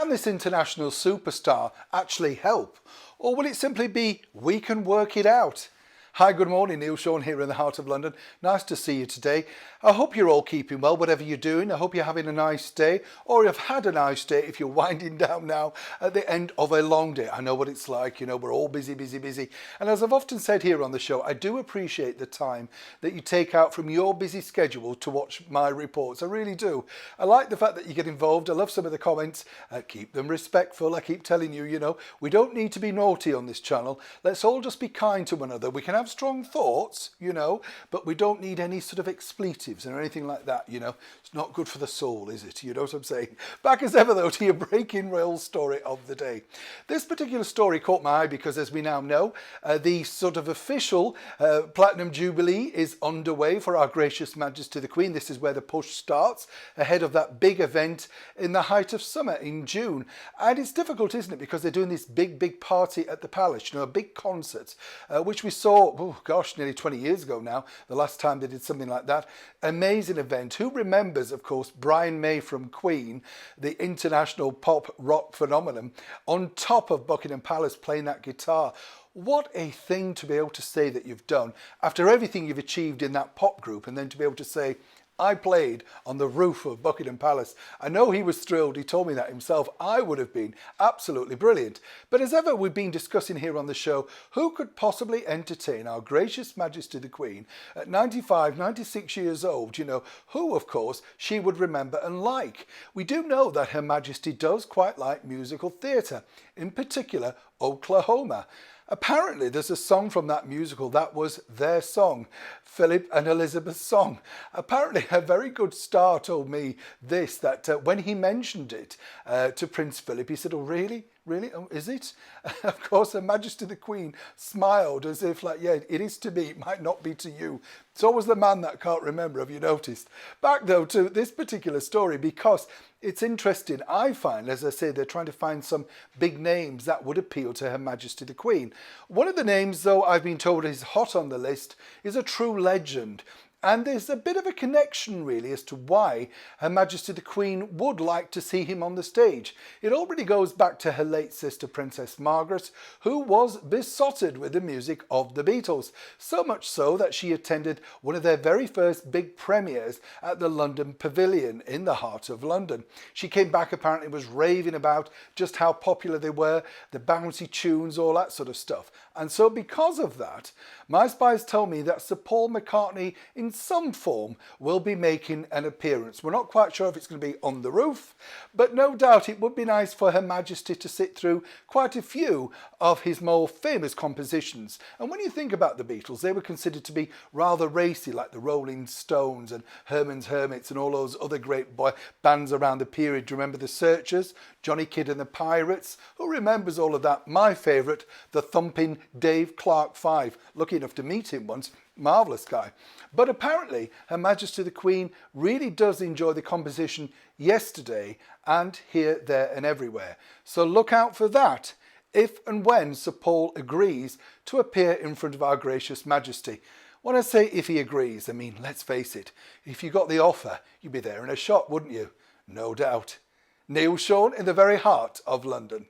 Can this international superstar actually help? Or will it simply be, we can work it out? Hi, good morning, Neil Sean here in the heart of London. Nice to see you today. I hope you're all keeping well, whatever you're doing. I hope you're having a nice day, or you've had a nice day if you're winding down now at the end of a long day. I know what it's like, we're all busy. And as I've often said here on the show, I do appreciate the time that you take out from your busy schedule to watch my reports. I really do. I like the fact that you get involved. I love some of the comments. Keep them respectful. I keep telling you, we don't need to be naughty on this channel. Let's all just be kind to one another. We can have strong thoughts, but we don't need any sort of expletives or anything like that, It's not good for the soul, is it? You know what I'm saying? Back as ever, though, to your breaking rail story of the day. This particular story caught my eye because, as we now know, the sort of official Platinum Jubilee is underway for Our Gracious Majesty the Queen. This is where the push starts, ahead of that big event in the height of summer in June. And it's difficult, isn't it? Because they're doing this big party at the palace, a big concert, which we saw, nearly 20 years ago now, the last time they did something like that. Amazing event. Who remembers, of course, Brian May from Queen, the international pop rock phenomenon, on top of Buckingham Palace playing that guitar? What a thing to be able to say that you've done after everything you've achieved in that pop group, and then to be able to say, I played on the roof of Buckingham Palace. I know he was thrilled. He told me that himself. I would have been absolutely brilliant. But as ever, we've been discussing here on the show, who could possibly entertain Our Gracious Majesty the Queen at 95, 96 years old, who, of course, she would remember and like. We do know that Her Majesty does quite like musical theatre, in particular, Oklahoma. Apparently, there's a song from that musical that was their song, Philip and Elizabeth's song. Apparently, a very good star told me this, that when he mentioned it to Prince Philip, he said, oh, really? Really? Oh, is it? Of course, Her Majesty the Queen smiled as if like, yeah, it is to me, it might not be to you. So was the man that can't remember, have you noticed? Back though to this particular story, because it's interesting, I find, as I say, they're trying to find some big names that would appeal to Her Majesty the Queen. One of the names, though, I've been told is hot on the list, is a true legend. And there's a bit of a connection, really, as to why Her Majesty the Queen would like to see him on the stage. It already goes back to her late sister, Princess Margaret, who was besotted with the music of the Beatles. So much so that she attended one of their very first big premieres at the London Pavilion in the heart of London. She came back, apparently was raving about just how popular they were, the bouncy tunes, all that sort of stuff. And so because of that, my spies told me that Sir Paul McCartney in some form will be making an appearance. We're not quite sure if it's going to be on the roof, but no doubt it would be nice for Her Majesty to sit through quite a few of his more famous compositions. And when you think about the Beatles, they were considered to be rather racy, like the Rolling Stones and Herman's Hermits and all those other great bands around the period. Do you remember the Searchers, Johnny Kidd and the Pirates? Who remembers all of that? My favourite, the thumping Dave Clark 5. Lucky enough to meet him once. Marvellous guy. But apparently Her Majesty the Queen really does enjoy the composition Yesterday and Here, There and Everywhere. So look out for that if and when Sir Paul agrees to appear in front of Our Gracious Majesty. When I say if he agrees, I mean, let's face it, if you got the offer, you'd be there in a shot, wouldn't you? No doubt. Neil Sean in the very heart of London.